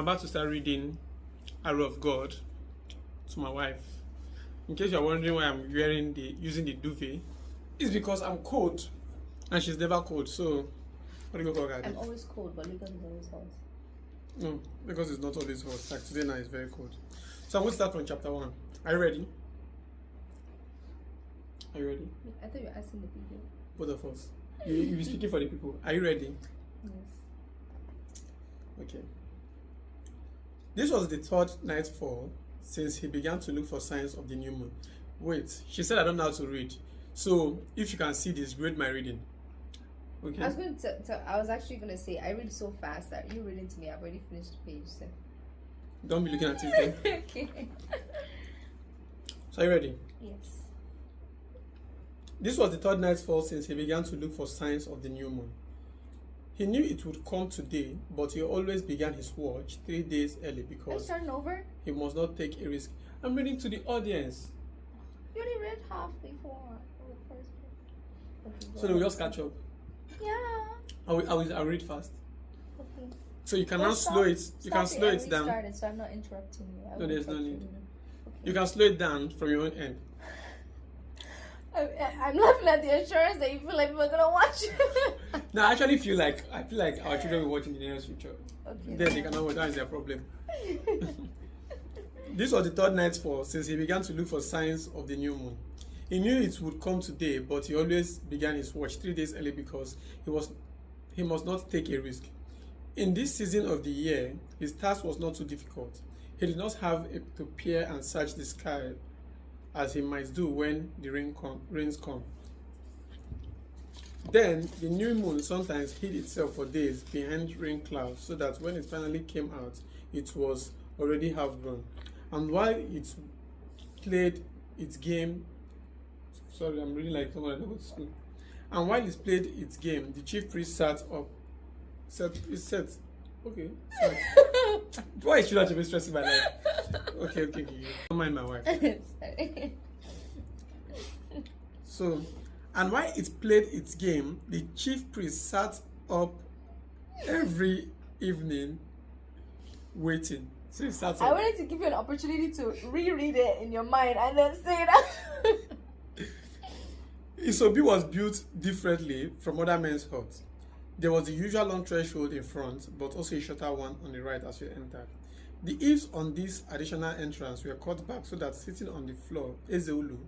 about to start reading Arrow of God to my wife. In case you're wondering why I'm using the duvet, it's because I'm cold and she's never cold. So, what do you go call? I'm always cold, but Lagos is always hot. No, because it's not always hot. Like today now, it's very cold. So I'm going to start from chapter 1. Are you ready? Are you ready? I thought you were asking the people. Both of us. You'll be speaking for the people. Are you ready? Yes. Okay. This was the third nightfall since he began to look for signs of the new moon. Wait, she said I don't know how to read. So if you can see this, read my reading. Okay. I was actually going to say, I read so fast that you reading to me, I've already finished the page. So. Don't be looking at it then. Okay. So are you ready? Yes. This was the third nightfall since he began to look for signs of the new moon. He knew it would come today, but he always began his watch 3 days early because Are you starting over? he must not take a risk. I'm reading to the audience. You already read half before. So they will just catch up. Yeah. I will read fast. Okay. So you can now slow it. You can slow it down. Started, so I'm not interrupting you. No, there's no need. Okay. You can slow it down from your own end. I'm laughing at the assurance that you feel like people are gonna watch. No, I actually feel like our children will watch in the near future. Okay. Then they cannot watch. That is their problem. This was the third nightfall since he began to look for signs of the new moon. He knew it would come today, but he always began his watch 3 days early because he must not take a risk. In this season of the year, his task was not too difficult. He did not have to peer and search the sky as he might do when the rains come. Then the new moon sometimes hid itself for days behind rain clouds so that when it finally came out, it was already half grown. And while it played its game, sorry, I'm reading like someone I go to school. And while it played its game, the chief priest sat up. Okay. Sorry. Why is Chinua Achebe stressing my life? Okay. Don't mind my wife. Sorry. So, and while it played its game, the chief priest sat up every evening waiting. So he sat up. I wanted to give you an opportunity to reread it in your mind and then say that. His obi was built differently from other men's huts. There was the usual long threshold in front, but also a shorter one on the right as you entered. The eaves on this additional entrance were cut back so that sitting on the floor, Ezeulu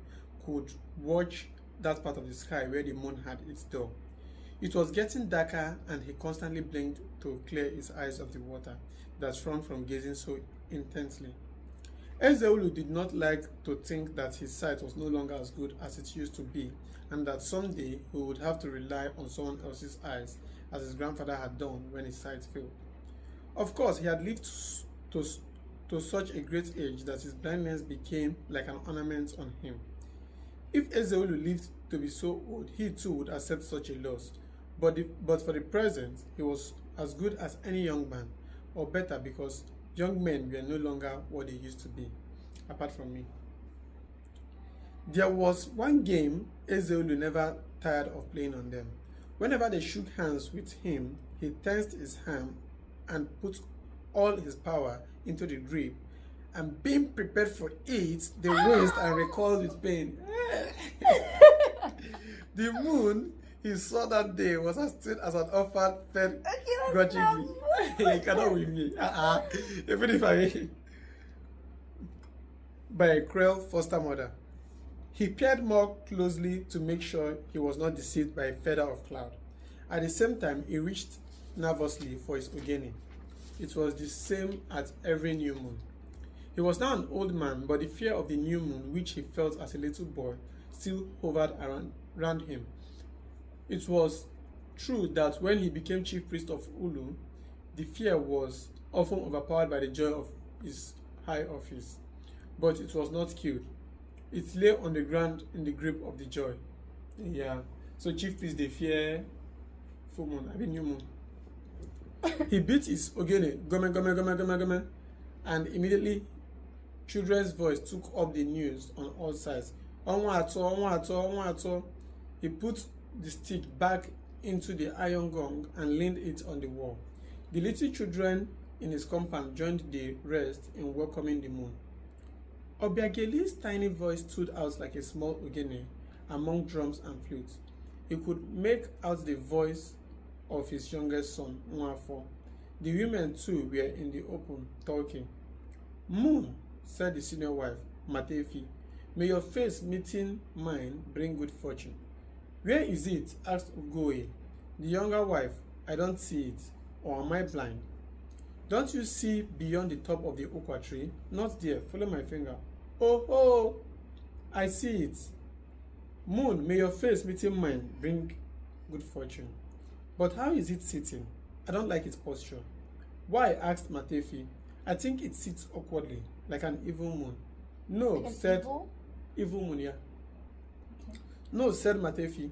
could watch that part of the sky where the moon had its door. It was getting darker and he constantly blinked to clear his eyes of the water that shrunk from gazing so intensely. Ezeulu did not like to think that his sight was no longer as good as it used to be and that someday he would have to rely on someone else's eyes as his grandfather had done when his sight failed. Of course, he had lived to such a great age that his blindness became like an ornament on him. If Ezeulu lived to be so old, he too would accept such a loss. But for the present, he was as good as any young man, or better because young men were no longer what they used to be, apart from me. There was one game Ezeulu never tired of playing on them. Whenever they shook hands with him, he tensed his hand and put all his power into the grip, and being prepared for it, they winced and recoiled with pain. The moon he saw that day was as thin as an orphan fed grudgingly. You cannot with me. Even if I by a cruel foster mother. He peered more closely to make sure he was not deceived by a feather of cloud. At the same time, he reached nervously for his ogene. It was the same at every new moon. He was now an old man, but the fear of the new moon, which he felt as a little boy, still hovered around him. It was true that when he became chief priest of Ulu, the fear was often overpowered by the joy of his high office, but it was not killed. It lay on the ground in the grip of the joy. Yeah. So chief priest, they fear full moon, new moon. He beat his ogene, gome, gome, gome, gome, gome, and immediately children's voice took up the news on all sides. Onwa ato. He put the stick back into the iron gong and leaned it on the wall. The little children in his compound joined the rest in welcoming the moon. Obiageli's tiny voice stood out like a small ogene among drums and flutes. He could make out the voice of his youngest son, Nwafo. The women too were in the open, talking. Moon, said the senior wife, Matefi, may your face meeting mine bring good fortune. Where is it? Asked Ugoe. The younger wife, I don't see it. Or am I blind? Don't you see beyond the top of the okwa tree? Not there. Follow my finger. Oh, I see it. Moon, may your face meeting mine bring good fortune. But how is it sitting? I don't like its posture. Why? Asked Matefi. I think it sits awkwardly, like an evil moon. No, Like an said evil moon, yeah. Okay. No, said Matefi.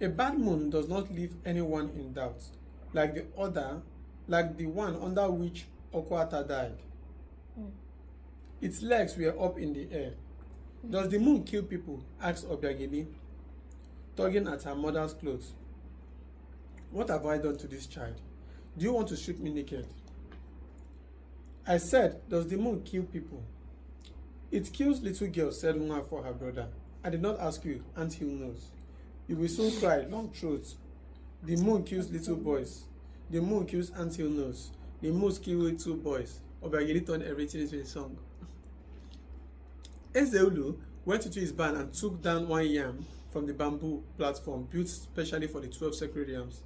A bad moon does not leave anyone in doubt, like the one under which Okwata died. Mm. Its legs were up in the air. Does the moon kill people? Asked Obiageli, tugging at her mother's clothes. What have I done to this child? Do you want to strip me naked? I said, does the moon kill people? It kills little girls, said Nwa for her brother. I did not ask you, Aunt Hill knows. You will soon cry, long throat. The moon kills little boys. The moon kills Aunt Hill knows. The moon kills little boys. Obiageli turned everything into a song. Ezeulu went into his barn and took down one yam from the bamboo platform built specially for the 12 sacred yams.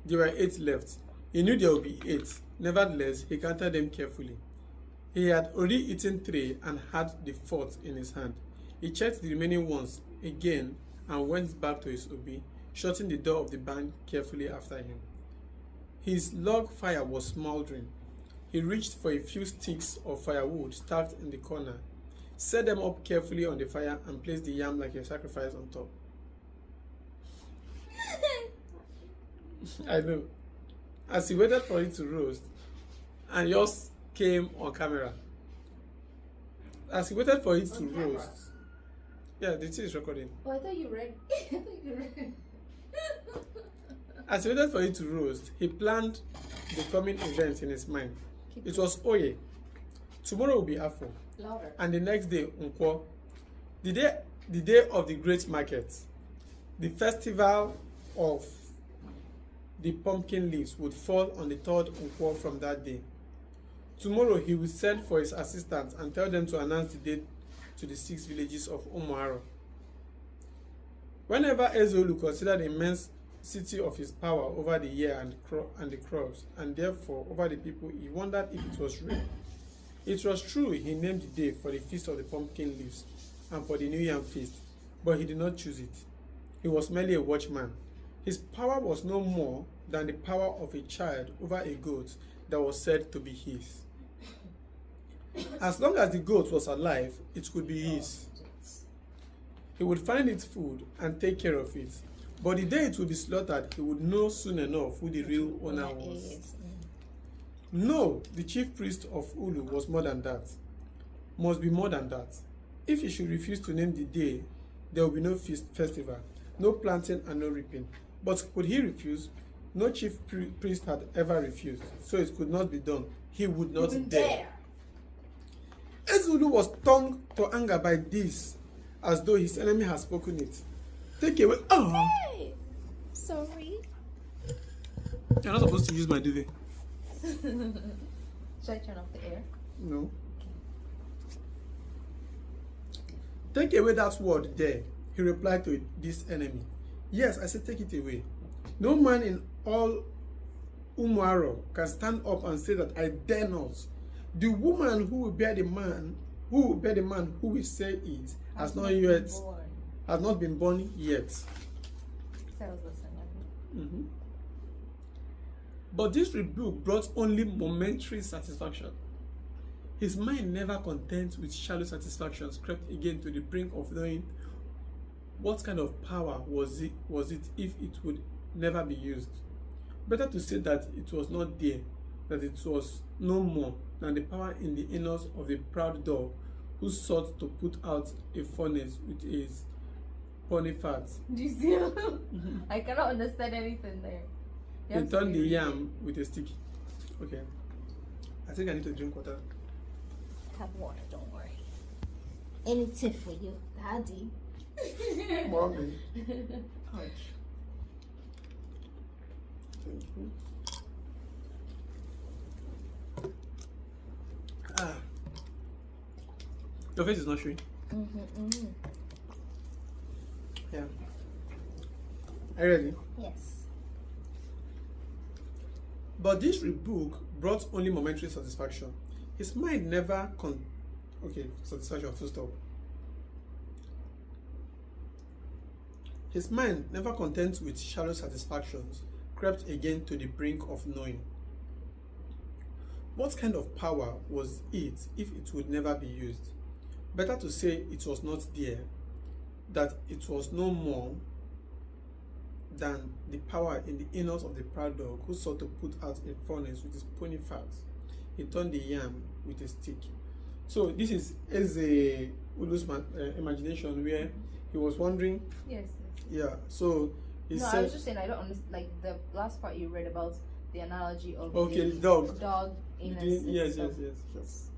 There were 8 left. He knew there would be 8. Nevertheless, he counted them carefully. He had already eaten 3 and had the 4th in his hand. He checked the remaining ones again and went back to his obi, shutting the door of the barn carefully after him. His log fire was smoldering. He reached for a few sticks of firewood stacked in the corner, set them up carefully on the fire, and placed the yam like a sacrifice on top. I know. As he waited for it to roast, and yours came on camera. As he waited for it to roast. Yeah, the tea is recording. Oh, I thought you read. As he waited for it to roast, he planned the coming event in his mind. It was Oye. Tomorrow will be Afo. Louder. And the next day, Nkwo. The day of the great market. The festival of the pumpkin leaves would fall on the 3rd Nkwo from that day. Tomorrow he would send for his assistants and tell them to announce the date to the 6 villages of Umuaro. Whenever Ezeulu considered the immensity of his power over the year and the crops, and therefore over the people, he wondered if it was real. It was true he named the day for the feast of the pumpkin leaves and for the New Yam feast, but he did not choose it. He was merely a watchman. His power was no more than the power of a child over a goat that was said to be his. As long as the goat was alive, it could be his. He would find its food and take care of it. But the day it would be slaughtered, he would know soon enough who the real owner was. No, the chief priest of Ulu was more than that. Must be more than that. If he should refuse to name the day, there will be no festival, no planting and no reaping. But could he refuse? No chief priest had ever refused, so it could not be done. He would not dare. Ezeulu was stung to anger by this, as though his enemy had spoken it. Take away. Oh! Hey! Sorry. You're not supposed to use my duvet. Should I turn off the air? No. Take away that word there, he replied to this enemy. Yes, I said take it away. No man in all Umuaro can stand up and say that I dare not. The woman who will bear the man, who will say it, has not been born yet. Mm-hmm. But this rebuke brought only momentary satisfaction. His mind, never content with shallow satisfactions, crept again to the brink of knowing what kind of power was it if it would never be used. Better to say that it was not there, that it was no more than the power in the innards of a proud dog who sought to put out a furnace with his pony fat. Do you see? I cannot understand anything there. He turned the yam with a stick. Okay. I think I need to drink water. Have water, don't worry. Any tip for you, Daddy? Mommy. Ouch. Thank you. Ah. Your face is not showing. Yeah. Are you ready? Yes. But this book brought only momentary satisfaction. His mind never satisfaction, full stop. His mind, never content with shallow satisfactions, crept again to the brink of knowing. What kind of power was it if it would never be used? Better to say it was not there, that it was no more than the power in the innards of the proud dog who sought to put out a furnace with his pony fat. He turned the yam with a stick. So this is Ezeulu's imagination, where he was wondering. Yes. Yeah. So he said. I was just saying I don't understand. Like the last part you read about the analogy of the dog Yes.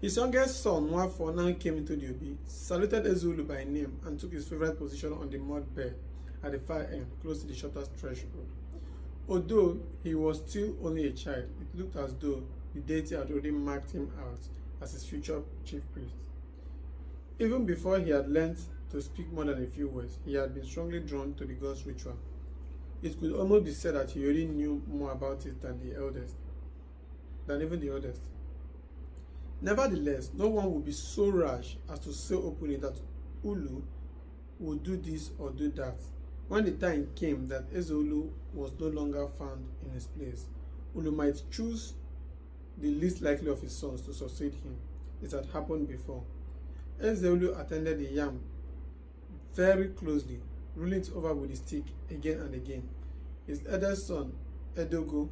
His youngest son, Mwafo, now came into the obi, saluted Ezeulu by name, and took his favorite position on the mud bed at the far end, close to the shortest threshold. Although he was still only a child, it looked as though the deity had already marked him out as his future chief priest. Even before he had learnt to speak more than a few words, he had been strongly drawn to the god's ritual. It could almost be said that he already knew more about it than even the eldest. Nevertheless, no one would be so rash as to say openly that Ulu would do this or do that. When the time came that Ezeulu was no longer found in his place, Ulu might choose the least likely of his sons to succeed him. It had happened before. Ezeulu attended the yam very closely, ruling it over with his stick again and again. His eldest son, Edogo,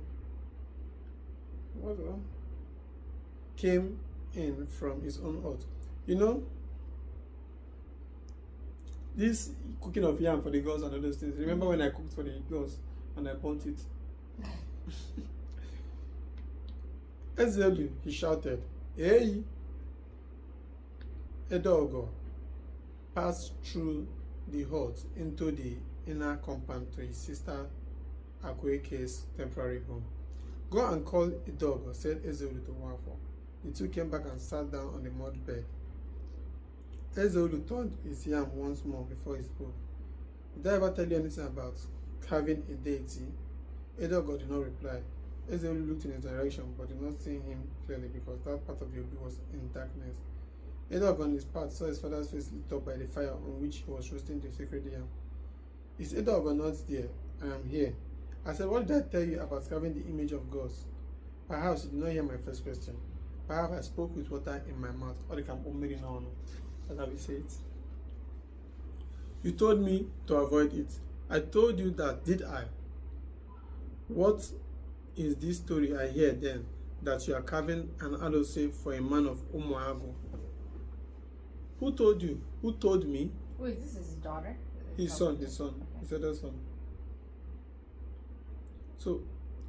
came in from his own hut. You know, this cooking of yam for the girls and all those things. Remember when I cooked for the girls and I burnt it? Ezeulu, he shouted, "Hey!" Edogo passed through the hut into the inner compound to his sister Akweke's temporary home. "Go and call Edogo," said Ezeulu to Nwafo. The two came back and sat down on the mud bed. Ezeulu turned his yam once more before he spoke. "Did I ever tell you anything about carving a deity?" Edogo did not reply. Ezeulu looked in his direction but did not see him clearly because that part of the obi was in darkness. Edogo on his part saw his father's face lit up by the fire on which he was roasting the sacred yam. "Is Edogo not there? I am here." I said, "What did I tell you about carving the image of gods?" Perhaps you did not hear my first question. Perhaps I spoke with water in my mouth. Or that's how we say it. "You told me to avoid it. I told you that, did I? What is this story I hear then, that you are carving an alose for a man of Umuagu?" "Who told you? Who told me?" Wait, this is his daughter? His son, his other son. So,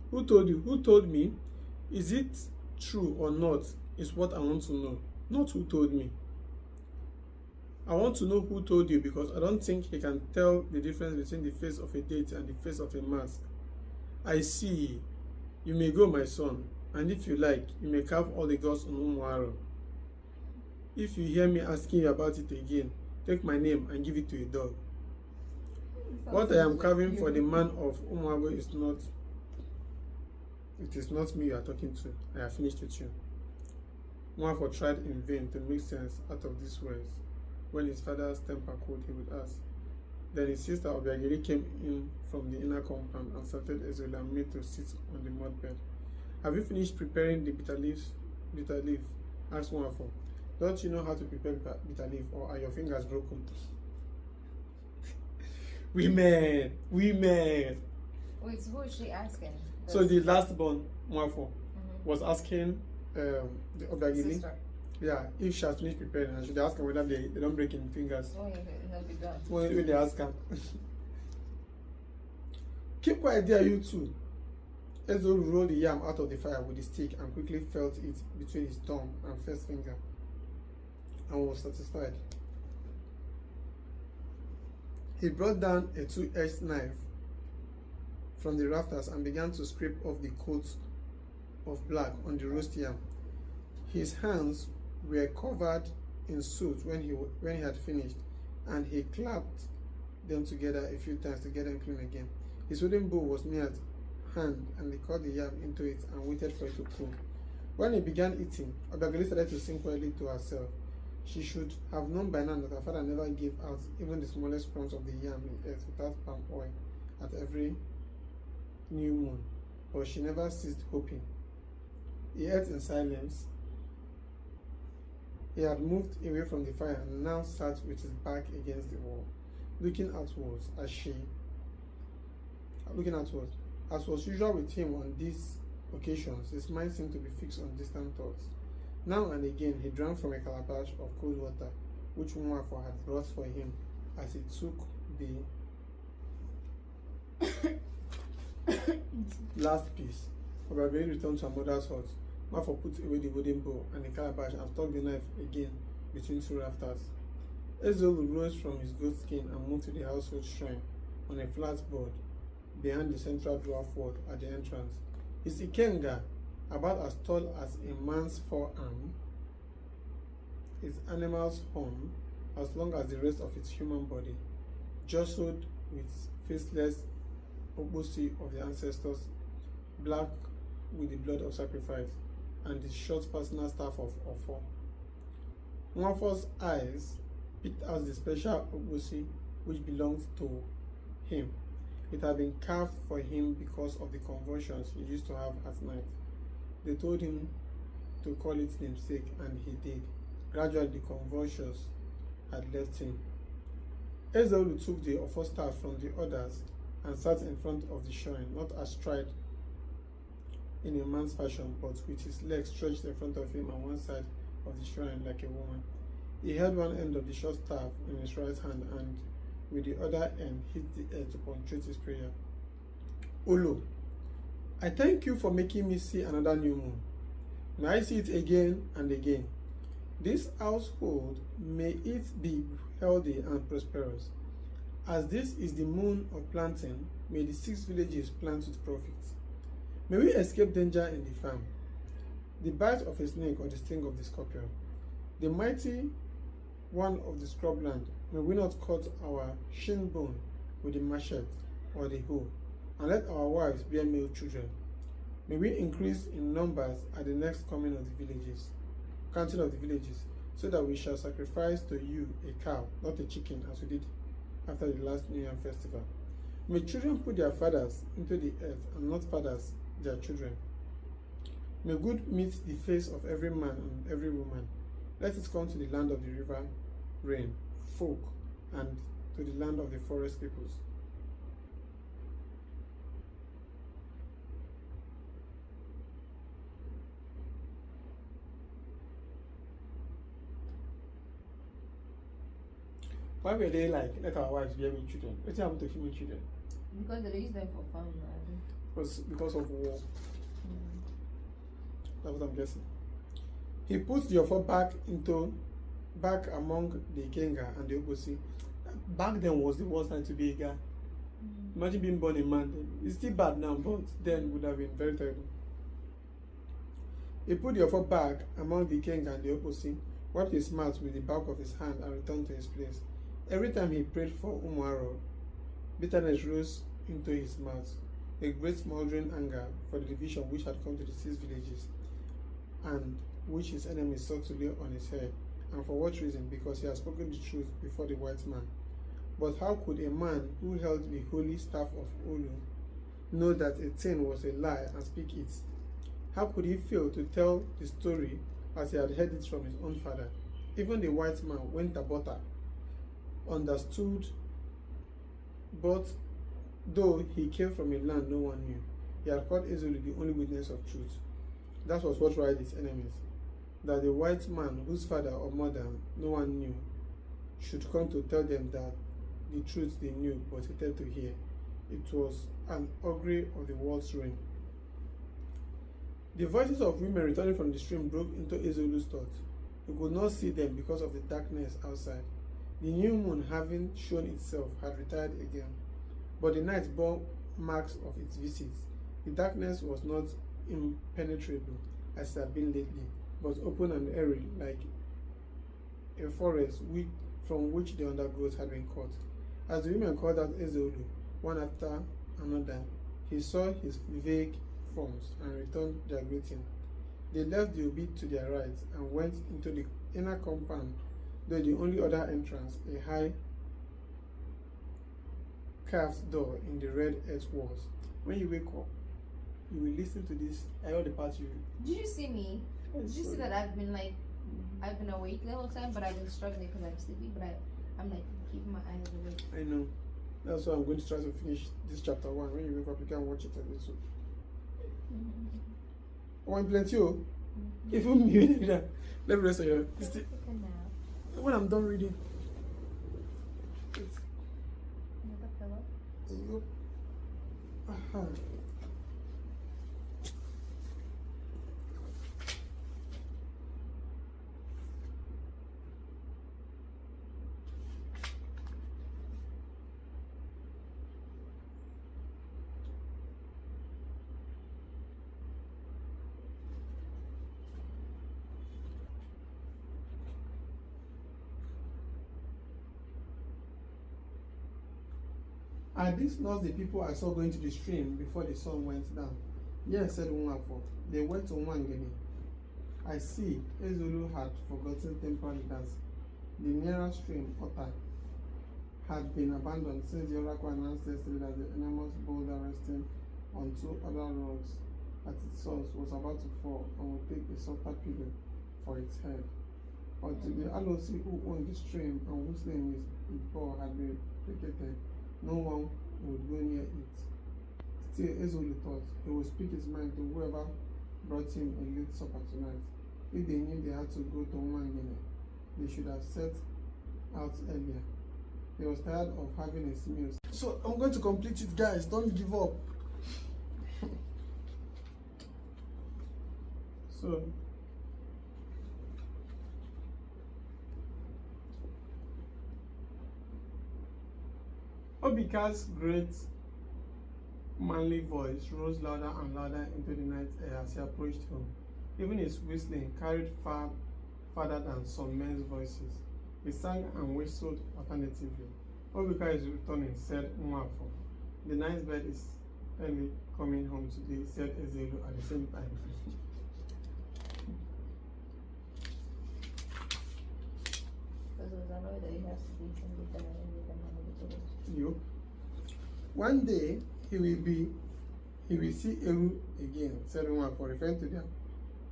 who told you? Who told me? Is it true or not is what I want to know, not who told me. I want to know who told you because I don't think he can tell the difference between the face of a deity and the face of a mask. I see. You may go, my son, and if you like, you may carve all the gods on Umuaro. If you hear me asking you about it again, take my name and give it to a dog. What I am carving for the man of Umuago is not. It is not me you are talking to. I have finished with you. Mwafo tried in vain to make sense out of these words. When his father's temper cooled, he would ask. Then his sister Obiageli came in from the inner compound and started Ezeulu and made to sit on the mud bed. "Have you finished preparing the bitter leaf? Asked Mwafo. "Don't you know how to prepare bitter leaf, or are your fingers broken?" Women. Wait, so who is she asking? So the last born, Mwafo, was asking the Obiageli, if she has finished preparing, and should ask her whether they don't break in fingers. Oh, it'll be done. When they ask her. "Keep quiet there, you two," Ezeulu rolled the yam out of the fire with his stick and quickly felt it between his thumb and first finger and was satisfied. He brought down a two-edged knife from the rafters and began to scrape off the coat of black on the roast yam. His hands were covered in soot when he had finished, and he clapped them together a few times to get them clean again. His wooden bowl was near at hand, and he cut the yam into it and waited for it to cool. When he began eating, Obiageli started to sing quietly to herself. She should have known by now that her father never gave out even the smallest crumbs of the yam he ate without palm oil at every new moon, but she never ceased hoping. He ate in silence. He had moved away from the fire and now sat with his back against the wall, looking outwards. As was usual with him on these occasions, his mind seemed to be fixed on distant thoughts. Now and again he drank from a calabash of cold water, which Nwafo had brought for him as he took the last piece. Obiageli returned to her mother's hut. Nwafo put away the wooden bowl and the calabash and stuck the knife again between two rafters. Ezeulu rose from his goat skin and moved to the household shrine on a flat board behind the central dwarf wall at the entrance. His ikenga, about as tall as a man's forearm, his animal's horn, as long as the rest of its human body, jostled with faceless ogbosi of the ancestors, black with the blood of sacrifice, and his short personal staff of Ofo. Nwafo's eyes picked out the special ogbosi which belonged to him. It had been carved for him because of the convulsions he used to have at night. They told him to call it namesake, and he did. Gradually, the convulsions had left him. Ezeulu took the Ofo staff from the others and sat in front of the shrine, not astride in a man's fashion, but with his legs stretched in front of him on one side of the shrine like a woman. He held one end of the short staff in his right hand and with the other end hit the air to punctuate his prayer. Olo, I thank you for making me see another new moon. May I see it again and again. This household, may it be healthy and prosperous. As this is the moon of planting, may the 6 villages plant with profit. May we escape danger in the farm, the bite of a snake or the sting of the scorpion, the mighty one of the scrubland. May we not cut our shin bone with the machete or the hoe, and let our wives bear male children. May we increase in numbers at the next counting of the villages, so that we shall sacrifice to you a cow, not a chicken, as we did after the last New Year festival. May children put their fathers into the earth, and not fathers their children. May good meet the face of every man and every woman. Let it come to the land of the river rain folk and to the land of the forest peoples. Why were they like, let our wives bear with children? What happened to female children? Because they use them for farm now. Because of war. That's what I'm guessing. He puts the Ofo back among the Ikenga and the Ogbosi. Back then was the worst time to be a guy. Imagine being born a man. It's still bad now, but then would have been very terrible. He put the Ofo back among the Ikenga and the Ogbosi, wiped his mouth with the back of his hand, and returned to his place. Every time he prayed for Umuaro, bitterness rose into his mouth, a great smoldering anger for the division which had come to the 6 villages, and which his enemies sought to lay on his head. And for what reason? Because he had spoken the truth before the white man. But how could a man who held the holy staff of Olu know that a thing was a lie and speak it? How could he fail to tell the story as he had heard it from his own father? Even the white man, Wentabota, understood, but though he came from a land no one knew, he had called Ezeulu the only witness of truth. That was what riled his enemies, that the white man whose father or mother no one knew should come to tell them that the truth they knew but hated to hear. It was an augury of the world's reign. The voices of women returning from the stream broke into Ezeulu's thoughts. He could not see them because of the darkness outside. The new moon, having shown itself, had retired again, but the night bore marks of its visits. The darkness was not impenetrable as it had been lately, but open and airy like a forest from which the undergrowth had been cut. As the women called out Ezeulu, one after another, he saw his vague forms and returned their greeting. They left the Obi to their right and went into the inner compound, though the only other entrance, a high carved door in the red earth walls. When you wake up, you will listen to this. I know the part you. Did you see me? Did you see that I've been awake the whole time, but I've been struggling because I'm sleepy. But I'm like keeping my eyes awake. I know. That's why I'm going to try to finish this chapter 1. When you wake up, you can watch it a little. I want plenty. If you need that, let me rest on your. When I'm done reading. Another pillow. Yep. Aha. Are these not the people I saw going to the stream before the sun went down? Yes, said Nwafo. They went to Nwangene. I see. Ezeulu had forgotten temporarily that the nearer stream, Ota, had been abandoned since the oracle announced yesterday that the enormous boulder resting on 2 other rocks at its source was about to fall and would take a softer pillow for its head. But to the Alosi who owned the stream and whose name is Igbo had been vacated, no one would go near it. Still, Ezeulu thought he would speak his mind to whoever brought him a late supper tonight. If they knew they had to go to Nwangene, they should have set out earlier. He was tired of having a meal. So I'm going to complete it, guys. Don't give up. So Obika's great manly voice rose louder and louder into the night air as he approached home. Even his whistling carried farther than some men's voices. He sang and whistled alternatively. Obika is returning, said Nwafo. The nice bird is early coming home today, said Ezeulu at the same time. You. One day he will see Eru again, said Nwafo, referring to the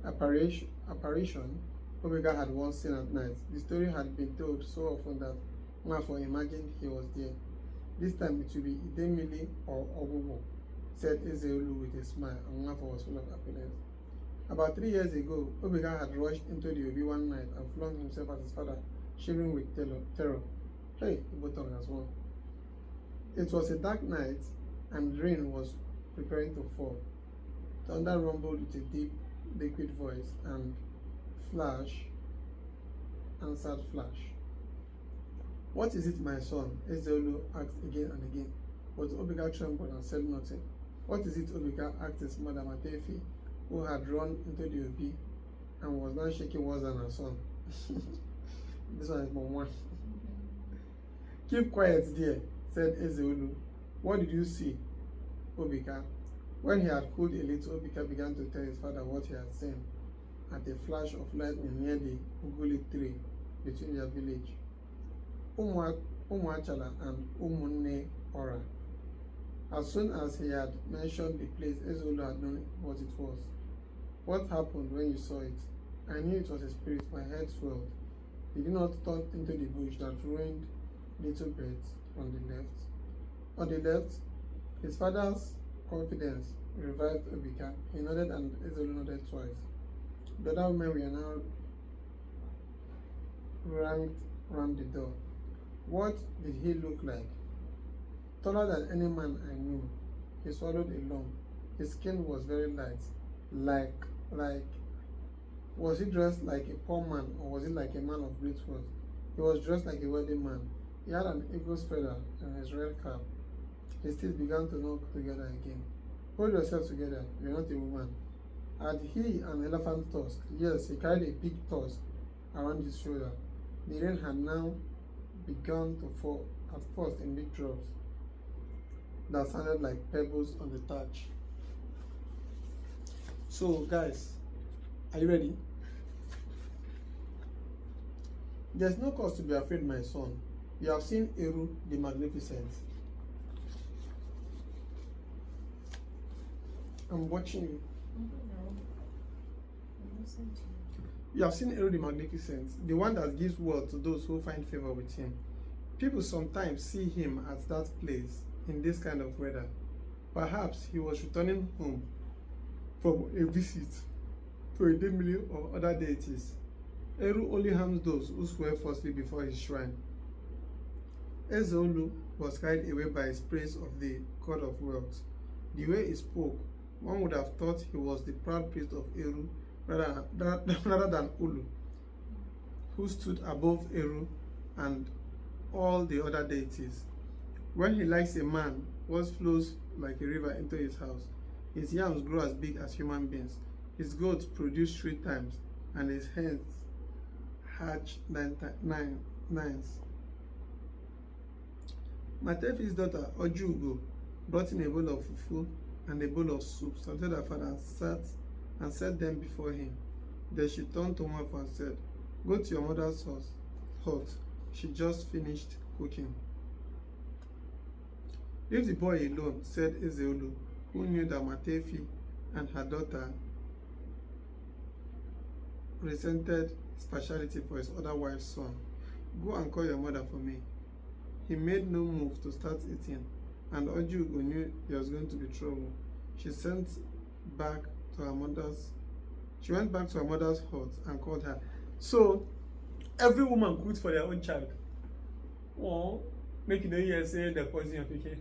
apparition Obika had once seen at night. The story had been told so often that Nwafo imagined he was there. This time it will be Idemili or Obubo, said Ezeulu with a smile, and Nwafo was full of happiness. About 3 years ago, Obika had rushed into the Obi one night and flung himself at his father, shivering with terror. Hey, Igbo as well. It was a dark night, and rain was preparing to fall. Thunder rumbled with a deep, liquid voice, and flash answered flash. What is it, my son? Ezeulu asked again and again, but Obika trembled and said nothing. What is it, Obika? Asked his mother Matefi, who had run into the Obi and was now shaking worse than her son. This one is Mom 1. Keep quiet, dear, said Ezeulu. What did you see, Obika? When he had cooled a little, Obika began to tell his father what he had seen at a flash of lightning near the uguli tree between their village, Umuachala and Umunne Ora. As soon as he had mentioned the place, Ezeulu had known what it was. What happened when you saw it? I knew it was a spirit. My head swelled. Did you not turn into the bush that ruined little beds on the left? On the left, his father's confidence revived Obika. He nodded and Ezeulu nodded twice. The other women were now ranked round the door. What did he look like? Taller than any man I knew. He swallowed a lump. His skin was very light, like Like, was he dressed like a poor man or was he like a man of great wealth? He was dressed like a wealthy man. He had an eagle's feather in his red cap. His teeth began to knock together again. Hold yourself together, you're not a woman. Had he an elephant tusk? Yes, he carried a big tusk around his shoulder. The rain had now begun to fall, at first in big drops that sounded like pebbles on the thatch. So, guys, are you ready? There's no cause to be afraid, my son. You have seen Eru the Magnificent. I'm watching you. You have seen Eru the Magnificent, the one that gives wealth to those who find favor with him. People sometimes see him at that place in this kind of weather. Perhaps he was returning home from a visit to a demile or other deities. Eru only harms those who swear falsely before his shrine. Ezeulu was carried away by his praise of the god of wealth. The way he spoke, one would have thought he was the proud priest of Eru rather than Ulu, who stood above Eru and all the other deities. When he likes a man, what flows like a river into his house. His yams grow as big as human beings. His goats produce 3 times, and his hens hatch nines. Matefi's daughter, Ojugo, brought in a bowl of fufu and a bowl of soup, saluted her father, and set them before him. Then she turned to Nwafo and said, "Go to your mother's hut. She just finished cooking." "Leave the boy alone," said Ezeulu, who knew that Matefi and her daughter resented his partiality for his other wife's son. "Go and call your mother for me." He made no move to start eating, and Ojugo knew there was going to be trouble. She went back to her mother's hut and called her. So, every woman cooks for their own child. Oh, make it hear say the poison your pikin.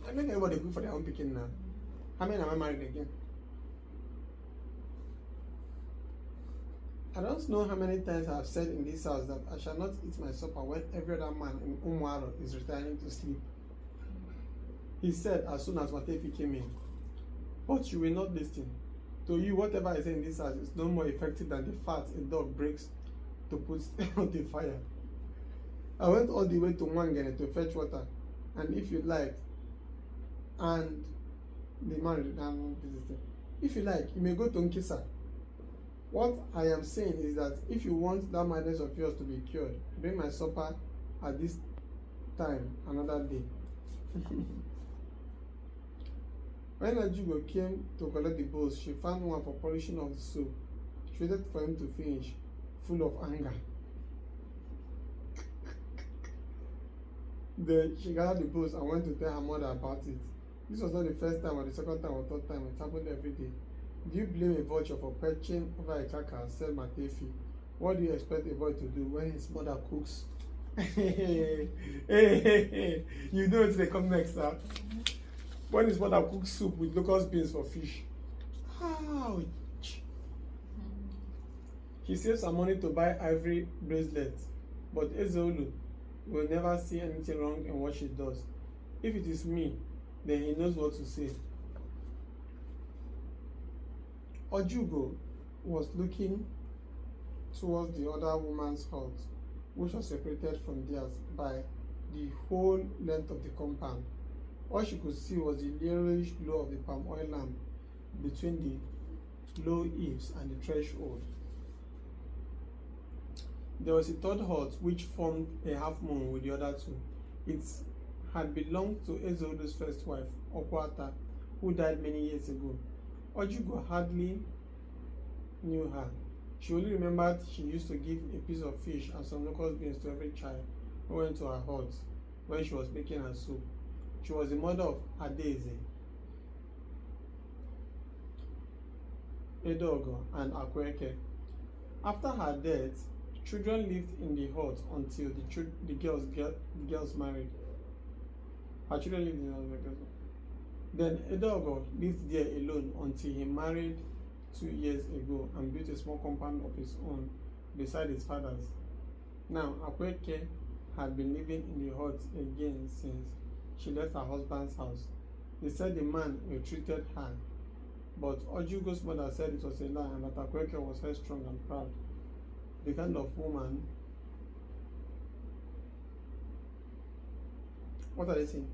I make everybody cook for their own pikin now. How many am I married again? I don't know how many times I have said in this house that I shall not eat my supper when every other man in Umwaro is retiring to sleep. He said as soon as Matefi came in, "But you will not listen. To you, whatever I say in this house is no more effective than the fat a dog breaks to put on the fire." I went all the way to Wangene to fetch water, and if you like, and the man, if you like, you may go to Nkisa. What I am saying is that if you want that madness of yours to be cured, bring my supper at this time another day. When Ajugo came to collect the bowls, she found one for polishing of the soup. She waited for him to finish, full of anger. Then she gathered the bowls and went to tell her mother about it. This was not the first time or the second time or third time. It happened every day. "Do you blame a vulture for perching over a carcass?" said Matefi. "What do you expect a boy to do when his mother cooks?" You know it's they come next, huh? When his mother cooks soup with locust beans for fish. Ouch! He saves some money to buy ivory bracelets, but Ezeulu will never see anything wrong in what she does. If it is me, then he knows what to say. Ojugo was looking towards the other woman's hut, which was separated from theirs by the whole length of the compound. All she could see was the yellowish glow of the palm oil lamp between the low eaves and the threshold. There was a third hut which formed a half moon with the other two. It had belonged to Ezeulu's first wife, Okwata, who died many years ago. Ojugo hardly knew her. She only remembered she used to give a piece of fish and some locust beans to every child who went to her hut when she was making her soup. She was the mother of Adeze, Edogo, and Akweke. After her death, Children lived in the hut until the girls married. Her children lived in the hut. Then Ezeulu lived there alone until he married 2 years ago and built a small compound of his own beside his father's. Now, Akweke had been living in the hut again since she left her husband's house. They said the man ill-treated her, but Ojugo's mother said it was a lie and that Akweke was headstrong and proud. The kind of woman. What are they saying?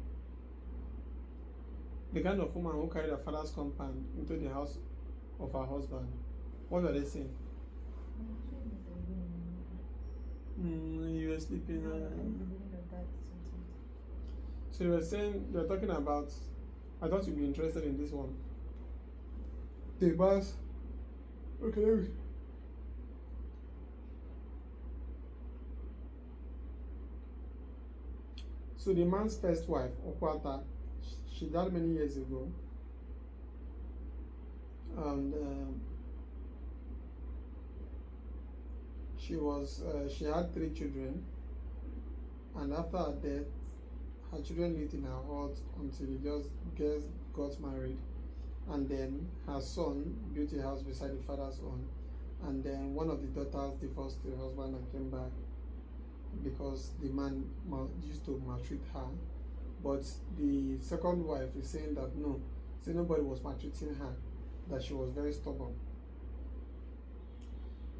The kind of woman who carried her father's compound into the house of her husband. What are they saying? You were sleeping. So you were saying, you were talking about, I thought you'd be interested in this one. The bus. Okay. So the man's first wife, Okwata, she died many years ago. And she had 3 children. And after her death, her children lived in her hut until the girls got married. And then her son built a house beside the father's own. And then one of the daughters divorced the husband and came back because the man used to maltreat her. But the second wife is saying that no, say nobody was maltreating her, that she was very stubborn.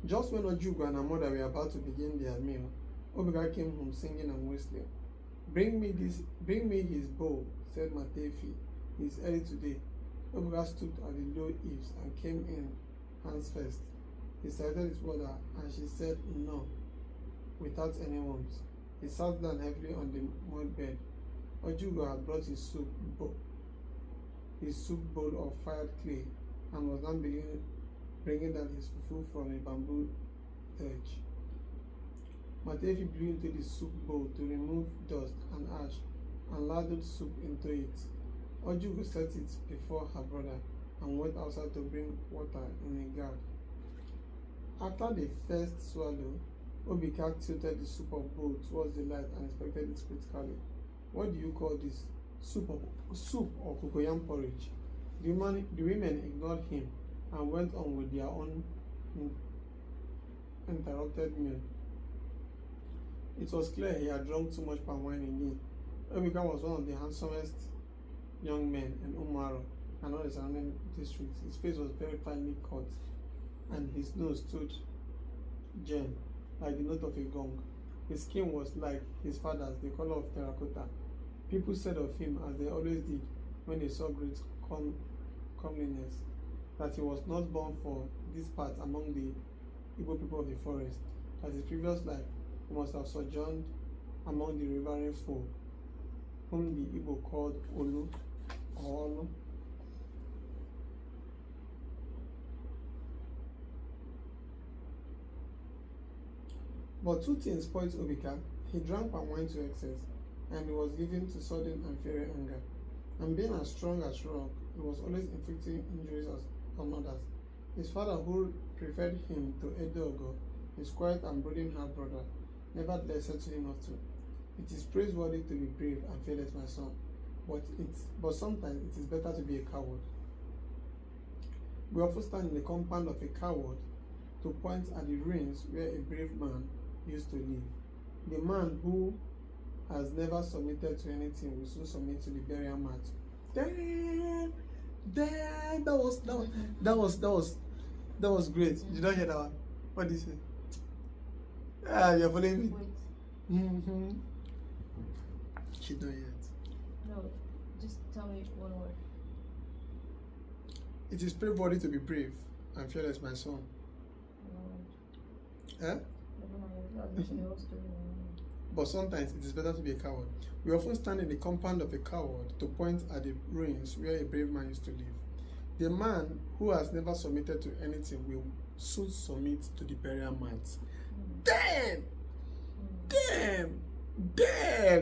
Just when Ojugo and her mother were about to begin their meal, Obiga came home singing and whistling. Bring me his bowl, said Matefi. It's early today. Obiga stood at the low eaves and came in, hands first. He saluted his mother and she said no, without any warmth. He sat down heavily on the mud bed. Ojugo had brought his soup bowl of fired clay and was now bringing down his fufu from a bamboo edge. Matefi blew into the soup bowl to remove dust and ash and ladled soup into it. Ojugo set it before her brother and went outside to bring water in a gourd. After the first swallow, Obika tilted the soup of bowl towards the light and inspected it critically. What do you call this? Soup or cocoyam porridge? The women ignored him and went on with their own interrupted meal. It was clear he had drunk too much palm wine again. Obika was one of the handsomest young men in Umaro and all the surrounding districts. His face was very finely cut and his nose stood gem like the note of a gong. His skin was like his father's, the color of terracotta. People said of him, as they always did when they saw great comeliness, that he was not born for this part among the Igbo people of the forest. That his previous life he must have sojourned among the riverine folk, whom the Igbo called Olu or Olu. But 2 things spoiled Obika. He drank palm wine to excess, and he was given to sudden and fiery anger. And being as strong as rock, he was always inflicting injuries on others. His father, who preferred him to Ezeulu, his quiet and brooding half-brother, nevertheless said to him often, "It is praiseworthy to be brave and fearless, my son, but sometimes it is better to be a coward." We often stand in the compound of a coward to point at the ruins where a brave man used to live. The man who has never submitted to anything will soon submit to the burial mat. Damn, that was great. Did you not hear that one? What did you say? Ah, you're following me. Mm-hmm. She don't yet. No, just tell me one word. It is praiseworthy to be brave and fearless, my son. Eh? But sometimes it is better to be a coward. We often stand in the compound of a coward to point at the ruins where a brave man used to live. The man who has never submitted to anything will soon submit to the burial mat. Damn!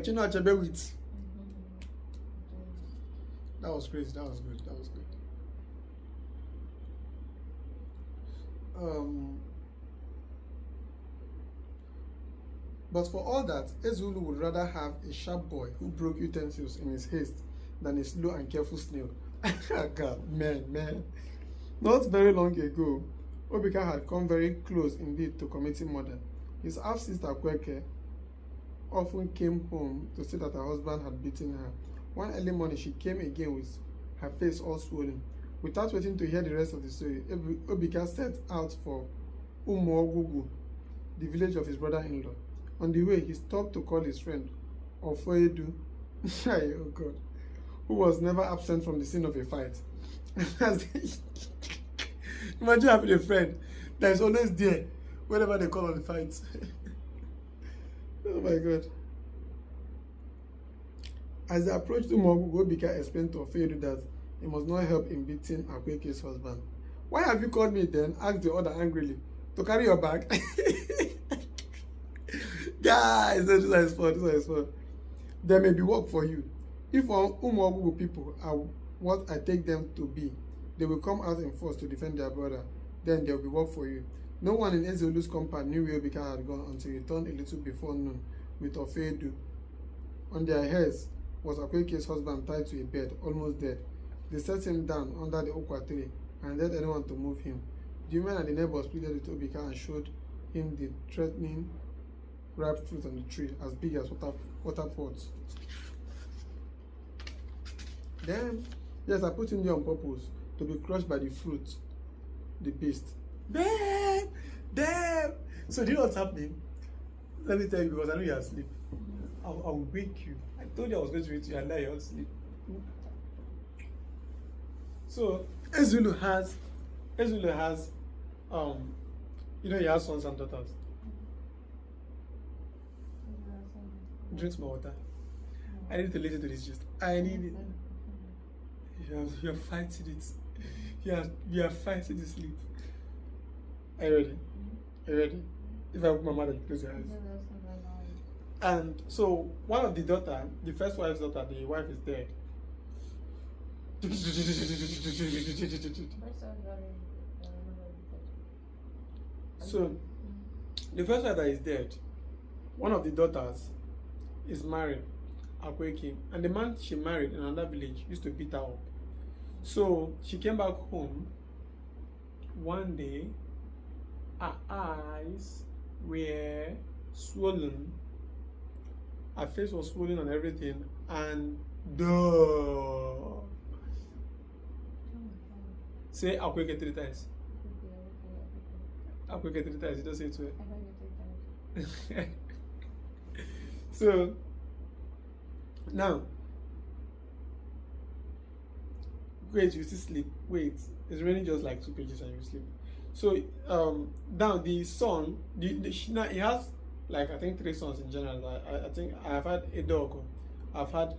Chinua Achebe with. That was crazy. That was good. But for all that, Ezeulu would rather have a sharp boy who broke utensils in his haste than a slow and careful snail. God, man. Not very long ago, Obika had come very close indeed to committing murder. His half-sister Kweke often came home to say that her husband had beaten her. One early morning, she came again with her face all swollen. Without waiting to hear the rest of the story, Obika set out for Umuogugu, the village of his brother-in-law. On the way, he stopped to call his friend, Ofoedu, oh God, who was never absent from the scene of a fight. Imagine having a friend that is always there whenever they call on the fight. Oh my God. As they approached Umuogugu, Obika explained to Ofoedu that he must not help in beating Akweke's husband. Why have you called me then? Asked the other angrily. To carry your bag? Guys, this is fun. There may be work for you. If Umuogugu people are what I take them to be, they will come out in force to defend their brother. Then there will be work for you. No one in Ezeulu's compound knew where Obika had gone until he returned a little before noon with Ofoedu. On their heads was Akweke's husband tied to a bed, almost dead. They set him down under the okwa tree and led anyone to move him. The women and the neighbors pleaded with Obika and showed him the threatening ripe fruit on the tree as big as water pots. Then, yes, I put him there on purpose to be crushed by the fruit, the beast. Damn! So do you know what's happening? Let me tell you, because I know you're asleep. I will wake you. I told you I was going to wake you and now you're asleep. So Ezeulu has you know, he has sons and daughters. Drink some water. I need to listen to this gist. I need it. You're fighting it. You are fighting the sleep. Are you ready? Are you ready? If I open my mouth, you close your eyes. And so one of the daughter, the first wife's daughter, the wife is dead. So the first wife that is dead, one of the daughters is married, Akweke, and the man she married in another village used to beat her up. So she came back home one day, her eyes were swollen, her face was swollen and everything, and say Akweke 3 times. Akweke 3 times, you don't say it well. So now, wait, you still sleep. Wait, it's raining just like 2 pages and you sleep. So now the son, now he has like I think 3 sons in general. I think I've had a dog. I've had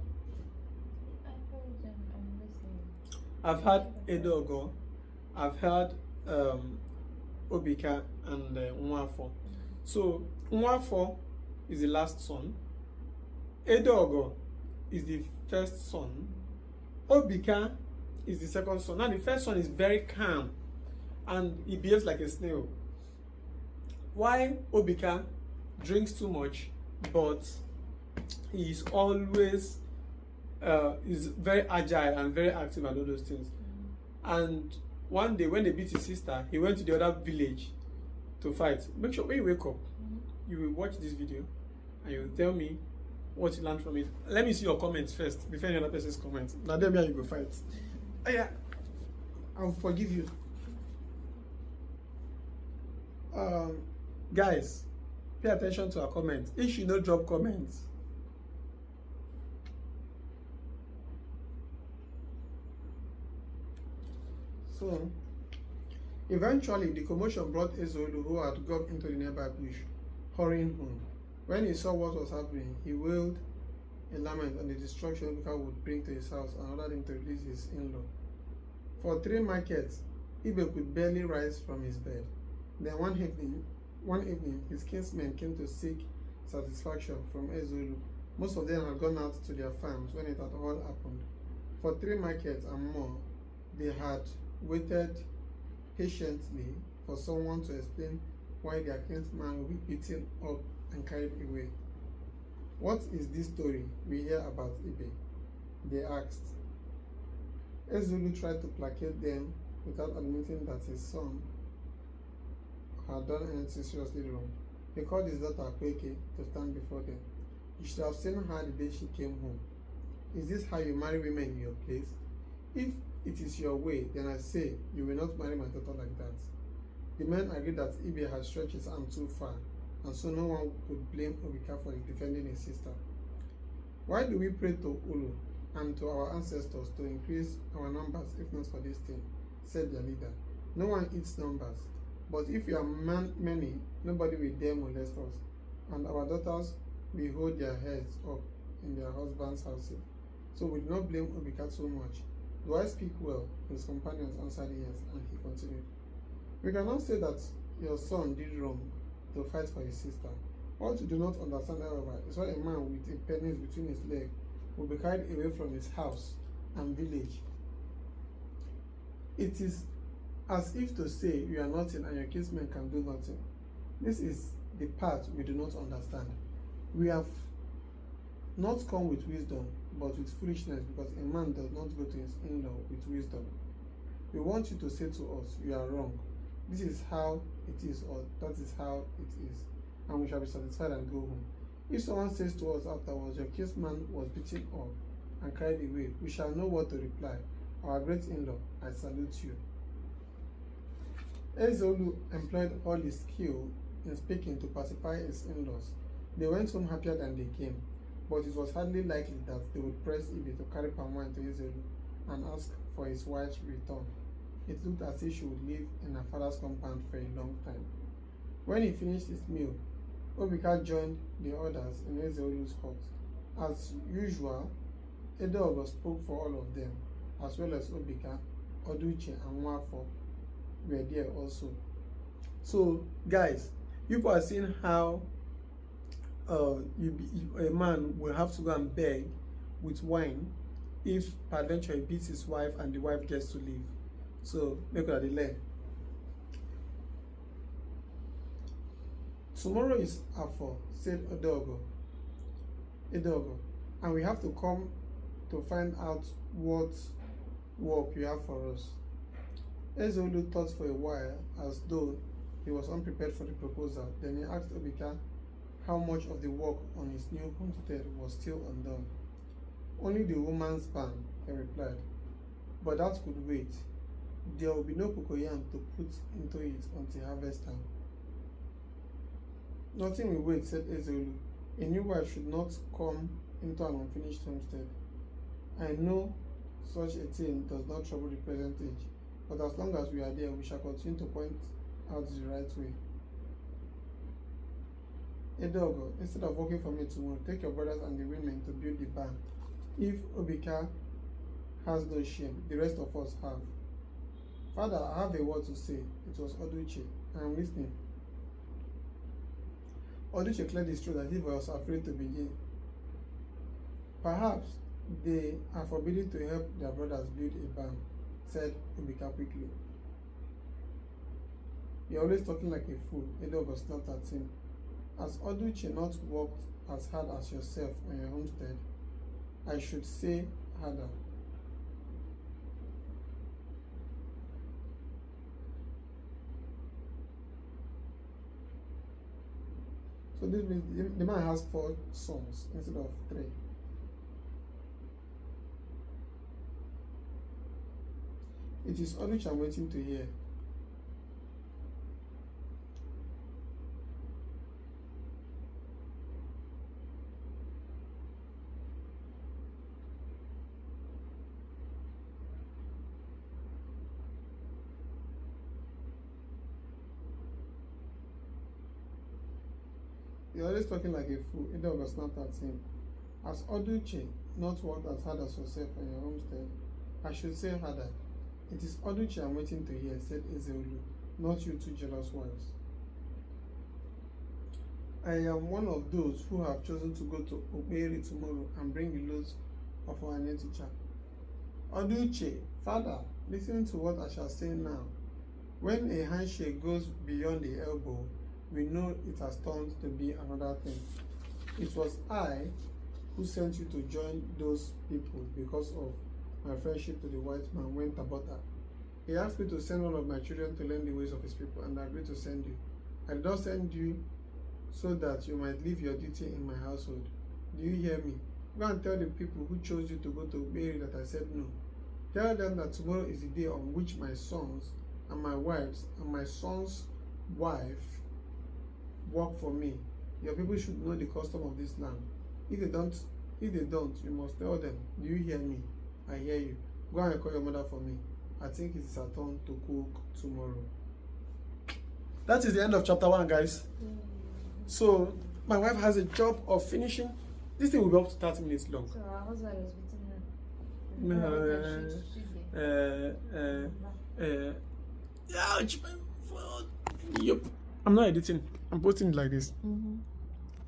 a dog. I've had Obika and Nwafo. So Nwafo is the last son. Edogo is the first son. Obika is the second son. Now the first son is very calm and he behaves like a snail. Why Obika drinks too much, but he is always is very agile and very active and all those things. And one day when they beat his sister, he went to the other village to fight. Make sure when you wake up, you will watch this video and you will tell me what you learned from it. Let me see your comments first before any other person's comments. Now then you go fight. Oh yeah, I'll forgive you. Guys, pay attention to our comments. If you don't drop comments, so eventually the commotion brought Ezeulu, who had got into the nearby bush, hurrying home. When he saw what was happening, he wailed a lament on the destruction Obika would bring to his house and ordered him to release his in-law. For 3 markets, Igbo could barely rise from his bed. Then one evening, his kinsmen came to seek satisfaction from Ezeulu. Most of them had gone out to their farms when it had all happened. For 3 markets and more, they had waited patiently for someone to explain why their kinsman would be beaten up and carried away. What is this story we hear about Ibe? They asked. Ezeulu tried to placate them without admitting that his son had done anything seriously wrong. He called his daughter Kweke to stand before them. You should have seen her the day she came home. Is this how you marry women in your place? If it is your way, then I say you will not marry my daughter like that. The men agreed that Ibe had stretched his arm too far, and so no one could blame Obika for defending his sister. Why do we pray to Ulu and to our ancestors to increase our numbers if not for this thing? Said their leader. No one eats numbers, but if we are many, nobody will dare molest us, and our daughters will hold their heads up in their husbands' houses. So we do not blame Obika so much. Do I speak well? His companions answered yes, and he continued. We cannot say that your son did wrong to fight for his sister. What you do not understand, however, is why a man with a penis between his legs will be carried away from his house and village. It is as if to say you are nothing and your kinsmen can do nothing. This is the part we do not understand. We have not come with wisdom, but with foolishness, because a man does not go to his in-law with wisdom. We want you to say to us, you are wrong. This is how it is, or that is how it is, and we shall be satisfied and go home. If someone says to us afterwards, your kinsman was beaten up and carried away, we shall know what to reply. Our great in-law, I salute you. Ezeulu employed all his skill in speaking to pacify his in-laws. They went home happier than they came, but it was hardly likely that they would press Ibe to carry palm wine to Ezeulu and ask for his wife's return. It looked as if she would live in her father's compound for a long time. When he finished his meal, Obika joined the others in Ezeulu's hut. As usual, Edeogo spoke for all of them, as well as Obika, Oduche, and Nwafo were there also. So, guys, people are seeing how a man will have to go and beg with wine if peradventure he beats his wife and the wife gets to leave. So make sure they learn. Tomorrow is Afo, said Edeogo, and we have to come to find out what work you have for us. Ezeulu thought for a while as though he was unprepared for the proposal. Then he asked Obika how much of the work on his new homestead was still undone. Only the woman's barn, he replied, but that could wait. There will be no cocoyam to put into it until harvest time. Nothing will wait, said Ezeulu. A new wife should not come into an unfinished homestead. I know such a thing does not trouble the present age, but as long as we are there, we shall continue to point out the right way. Edeogo, instead of working for me tomorrow, take your brothers and the women to build the barn. If Obika has no shame, the rest of us have. Father, I have a word to say. It was Oduche. I am listening. Oduche cleared his throat as if he was afraid to begin. Perhaps they are forbidden to help their brothers build a barn, said Obika quickly. You're always talking like a fool, Edeogo snapped at him. Has Oduche not worked as hard as yourself on your homestead? I should say harder. So this means the man has 4 sons instead of 3. It is all which I'm waiting to hear. You're always talking like a fool. Edeogo snapped at him. Has Oduche not worked as hard as yourself on your homestead? I should say harder. It is Oduche I'm waiting to hear, said Ezeulu, not you 2 jealous wives. I am one of those who have chosen to go to Oberi tomorrow and bring the loads of our new teacher. Oduche, father, listen to what I shall say now. When a handshake goes beyond the elbow, we know it has turned to be another thing. It was I who sent you to join those people because of my friendship to the white man when Tabata. He asked me to send one of my children to learn the ways of his people, and I agreed to send you. I did not send you so that you might leave your duty in my household. Do you hear me? Go and tell the people who chose you to go to Mary that I said no. Tell them that tomorrow is the day on which my sons and my wives and my son's wife work for me. Your people should know the custom of this land. If they don't, you must tell them. Do you hear me? I hear you. Go and call your mother for me. I think it is her turn to cook tomorrow. That is the end of chapter 1, guys. So my wife has a job of finishing. This thing will be up to 30 minutes long. So our husband is beating her. Ouch, my phone. Yup. I'm not editing. I'm posting it like this.